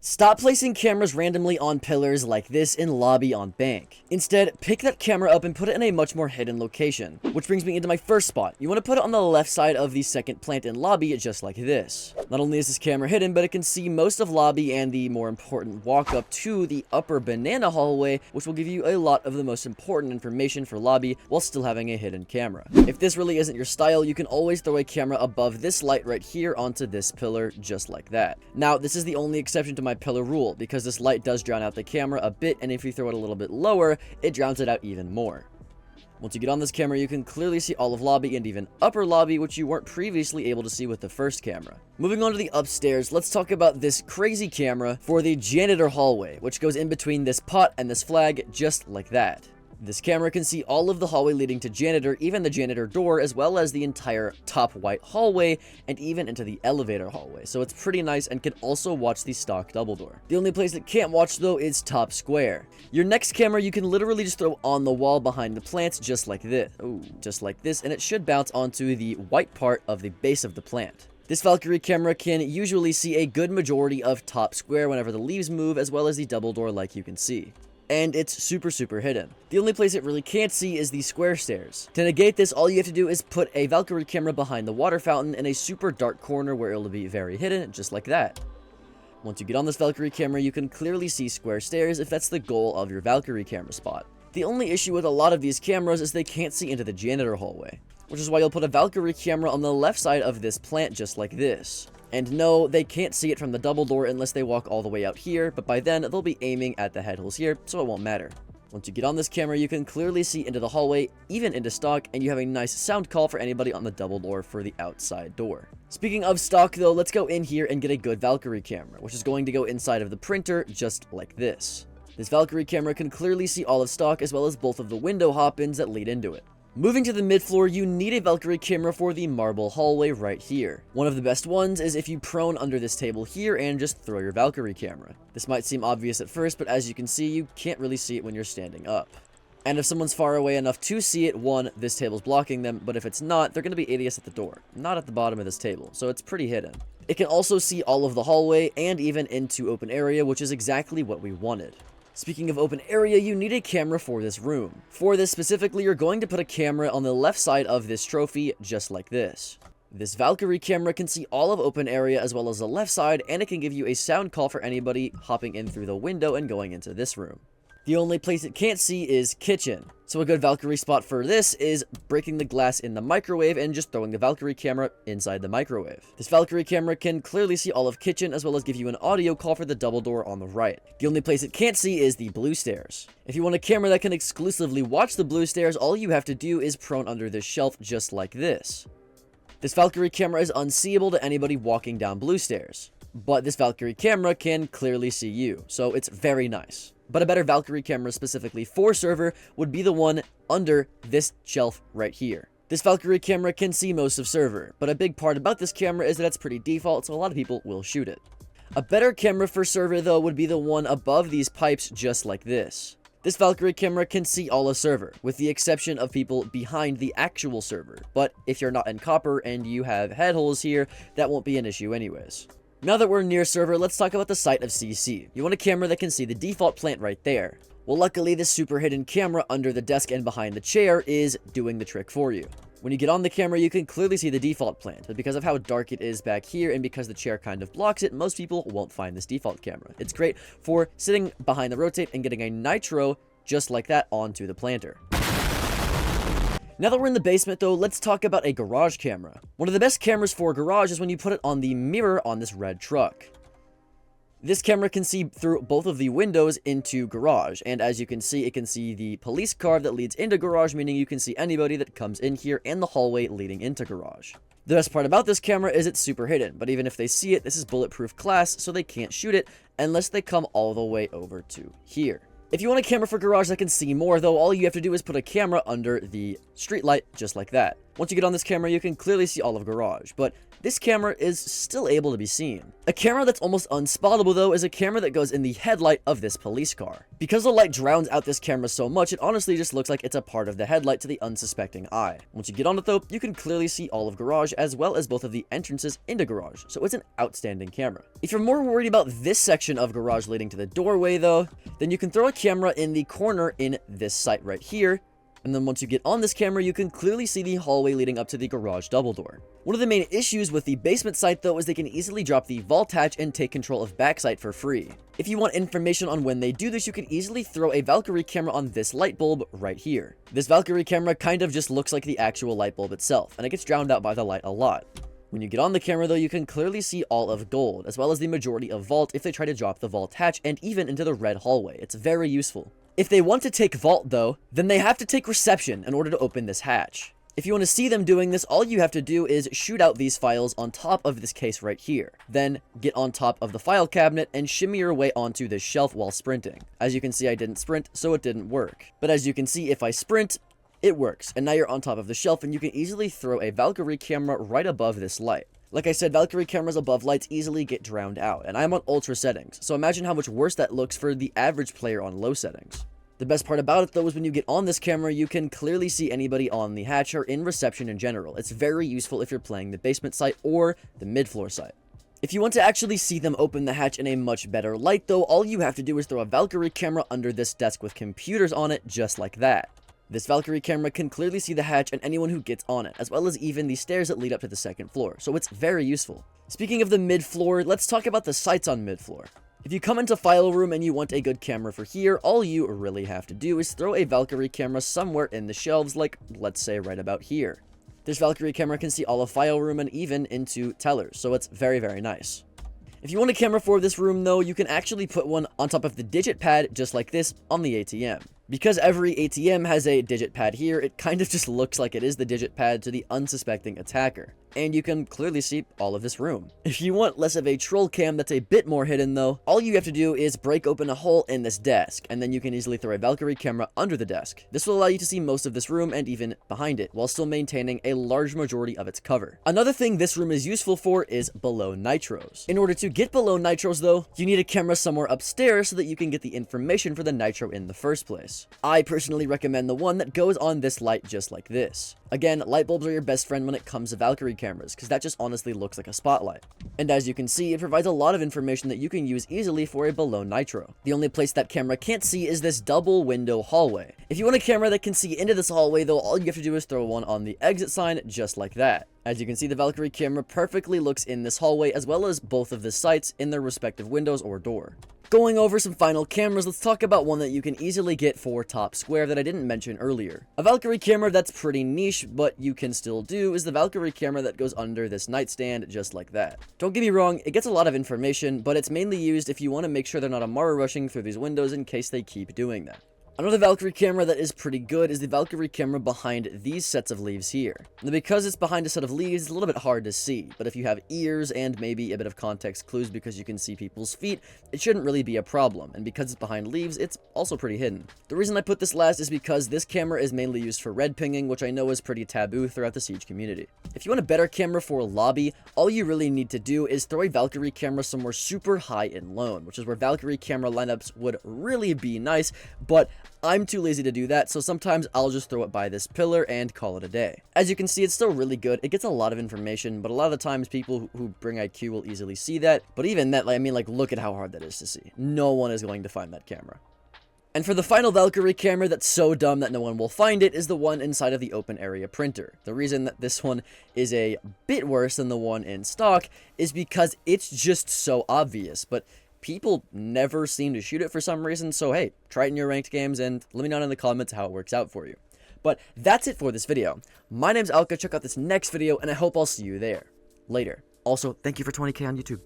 Stop placing cameras randomly on pillars like this in lobby on bank. Instead, pick that camera up and put it in a much more hidden location. Which brings me into my first spot. You want to put it on the left side of the second plant in lobby, just like this. Not only is this camera hidden, but it can see most of lobby and the more important walk up to the upper banana hallway, which will give you a lot of the most important information for lobby while still having a hidden camera. If this really isn't your style, you can always throw a camera above this light right here onto this pillar, just like that. Now, this is the only exception to my pillar rule, because this light does drown out the camera a bit, and if you throw it a little bit lower, it drowns it out even more. Once you get on this camera, you can clearly see all of lobby and even upper lobby, which you weren't previously able to see with the first camera. Moving on to the upstairs, let's talk about this crazy camera for the janitor hallway, which goes in between this pot and this flag, just like that. This camera can see all of the hallway leading to janitor, even the janitor door, as well as the entire top white hallway, and even into the elevator hallway. So it's pretty nice and can also watch the stock double door. The only place it can't watch though is top square. Your next camera you can literally just throw on the wall behind the plants, just like this. Ooh, just like this, and it should bounce onto the white part of the base of the plant. This Valkyrie camera can usually see a good majority of top square whenever the leaves move, as well as the double door like you can see. And it's super hidden. The only place it really can't see is the square stairs. To negate this, all you have to do is put a Valkyrie camera behind the water fountain in a super dark corner where it'll be very hidden, just like that. Once you get on this Valkyrie camera, you can clearly see square stairs if that's the goal of your Valkyrie camera spot. The only issue with a lot of these cameras is they can't see into the janitor hallway, which is why you'll put a Valkyrie camera on the left side of this plant, just like this. And no, they can't see it from the double door unless they walk all the way out here, but by then, they'll be aiming at the head holes here, so it won't matter. Once you get on this camera, you can clearly see into the hallway, even into stock, and you have a nice sound call for anybody on the double door for the outside door. Speaking of stock though, let's go in here and get a good Valkyrie camera, which is going to go inside of the printer, just like this. This Valkyrie camera can clearly see all of stock, as well as both of the window hop-ins that lead into it. Moving to the mid-floor, you need a Valkyrie camera for the marble hallway right here. One of the best ones is if you prone under this table here and just throw your Valkyrie camera. This might seem obvious at first, but as you can see, you can't really see it when you're standing up. And if someone's far away enough to see it, one, this table's blocking them, but if it's not, they're going to be idiots at the door, not at the bottom of this table, so it's pretty hidden. It can also see all of the hallway and even into open area, which is exactly what we wanted. Speaking of open area, you need a camera for this room. For this specifically, you're going to put a camera on the left side of this trophy, just like this. This Valkyrie camera can see all of open area as well as the left side, and it can give you a sound call for anybody hopping in through the window and going into this room. The only place it can't see is kitchen. So a good Valkyrie spot for this is breaking the glass in the microwave and just throwing the Valkyrie camera inside the microwave. This Valkyrie camera can clearly see all of kitchen as well as give you an audio call for the double door on the right. The only place it can't see is the blue stairs. If you want a camera that can exclusively watch the blue stairs, all you have to do is prone under this shelf just like this. This Valkyrie camera is unseeable to anybody walking down blue stairs, but this Valkyrie camera can clearly see you, so it's very nice. But a better Valkyrie camera specifically for server would be the one under this shelf right here. This Valkyrie camera can see most of server, but a big part about this camera is that it's pretty default, so a lot of people will shoot it. A better camera for server though would be the one above these pipes, just like this. This Valkyrie camera can see all of server, with the exception of people behind the actual server, but if you're not in copper and you have head holes here, that won't be an issue anyways. Now that we're near server, let's talk about the site of CC. You want a camera that can see the default plant right there. Well, luckily this super hidden camera under the desk and behind the chair is doing the trick for you. When you get on the camera, you can clearly see the default plant, but because of how dark it is back here and because the chair kind of blocks it, most people won't find this default camera. It's great for sitting behind the rotate and getting a nitro just like that onto the planter. Now that we're in the basement though, let's talk about a garage camera. One of the best cameras for a garage is when you put it on the mirror on this red truck. This camera can see through both of the windows into garage, and as you can see, it can see the police car that leads into garage, meaning you can see anybody that comes in here and the hallway leading into garage. The best part about this camera is it's super hidden, but even if they see it, this is bulletproof glass, so they can't shoot it unless they come all the way over to here. If you want a camera for garage that can see more though, all you have to do is put a camera under the street light just like that. Once you get on this camera, you can clearly see all of garage, but this camera is still able to be seen. A camera that's almost unspottable though is a camera that goes in the headlight of this police car. Because the light drowns out this camera so much, it honestly just looks like it's a part of the headlight to the unsuspecting eye. Once you get on it though, you can clearly see all of garage as well as both of the entrances into garage, so it's an outstanding camera. If you're more worried about this section of garage leading to the doorway though, then you can throw a camera in the corner in this sight right here. And then once you get on this camera, you can clearly see the hallway leading up to the garage double door. One of the main issues with the basement sight though is they can easily drop the vault hatch and take control of backsight for free. If you want information on when they do this, you can easily throw a Valkyrie camera on this light bulb right here. This Valkyrie camera kind of just looks like the actual light bulb itself, and it gets drowned out by the light a lot. When you get on the camera though, you can clearly see all of gold, as well as the majority of vault if they try to drop the vault hatch, and even into the red hallway. It's very useful. If they want to take vault though, then they have to take reception in order to open this hatch. If you want to see them doing this, all you have to do is shoot out these files on top of this case right here. Then get on top of the file cabinet and shimmy your way onto this shelf while sprinting. As you can see, I didn't sprint, so it didn't work. But as you can see, if I sprint, it works. And now you're on top of the shelf and you can easily throw a Valkyrie camera right above this light. Like I said, Valkyrie cameras above lights easily get drowned out, and I'm on ultra settings, so imagine how much worse that looks for the average player on low settings. The best part about it though is when you get on this camera, you can clearly see anybody on the hatch or in reception in general. It's very useful if you're playing the basement site or the mid-floor site. If you want to actually see them open the hatch in a much better light though, all you have to do is throw a Valkyrie camera under this desk with computers on it, just like that. This Valkyrie camera can clearly see the hatch and anyone who gets on it, as well as even the stairs that lead up to the second floor, so it's very useful. Speaking of the mid-floor, let's talk about the sights on mid-floor. If you come into file room and you want a good camera for here, all you really have to do is throw a Valkyrie camera somewhere in the shelves, like, let's say right about here. This Valkyrie camera can see all of file room and even into tellers, so it's very, very nice. If you want a camera for this room though, you can actually put one on top of the digit pad, just like this, on the ATM. Because every ATM has a digit pad here, it kind of just looks like it is the digit pad to the unsuspecting attacker. And you can clearly see all of this room. If you want less of a troll cam that's a bit more hidden though, all you have to do is break open a hole in this desk, and then you can easily throw a Valkyrie camera under the desk. This will allow you to see most of this room and even behind it, while still maintaining a large majority of its cover. Another thing this room is useful for is below nitros. In order to get below nitros though, you need a camera somewhere upstairs so that you can get the information for the nitro in the first place. I personally recommend the one that goes on this light just like this. Again, light bulbs are your best friend when it comes to Valkyrie cameras, because that just honestly looks like a spotlight. And as you can see, it provides a lot of information that you can use easily for a below nitro. The only place that camera can't see is this double window hallway. If you want a camera that can see into this hallway though, all you have to do is throw one on the exit sign just like that. As you can see, the Valkyrie camera perfectly looks in this hallway as well as both of the sites in their respective windows or door. Going over some final cameras, let's talk about one that you can easily get for top square that I didn't mention earlier. A Valkyrie camera that's pretty niche, but you can still do, is the Valkyrie camera that goes under this nightstand just like that. Don't get me wrong, it gets a lot of information, but it's mainly used if you want to make sure they're not Amara rushing through these windows in case they keep doing that. Another Valkyrie camera that is pretty good is the Valkyrie camera behind these sets of leaves here. Now, because it's behind a set of leaves, it's a little bit hard to see, but if you have ears and maybe a bit of context clues because you can see people's feet, it shouldn't really be a problem, and because it's behind leaves, it's also pretty hidden. The reason I put this last is because this camera is mainly used for red pinging, which I know is pretty taboo throughout the Siege community. If you want a better camera for lobby, all you really need to do is throw a Valkyrie camera somewhere super high in lone, which is where Valkyrie camera lineups would really be nice, but I'm too lazy to do that, so sometimes I'll just throw it by this pillar and call it a day. As you can see, it's still really good. It gets a lot of information, but a lot of the times people who bring IQ will easily see that. But even that, look at how hard that is to see. No one is going to find that camera. And for the final Valkyrie camera that's so dumb that no one will find it is the one inside of the open area printer. The reason that this one is a bit worse than the one in stock is because it's just so obvious, but people never seem to shoot it for some reason, so hey, try it in your ranked games and let me know in the comments how it works out for you. But that's it for this video. My name's Alka, check out this next video, and I hope I'll see you there. Later. Also, thank you for 20k on YouTube.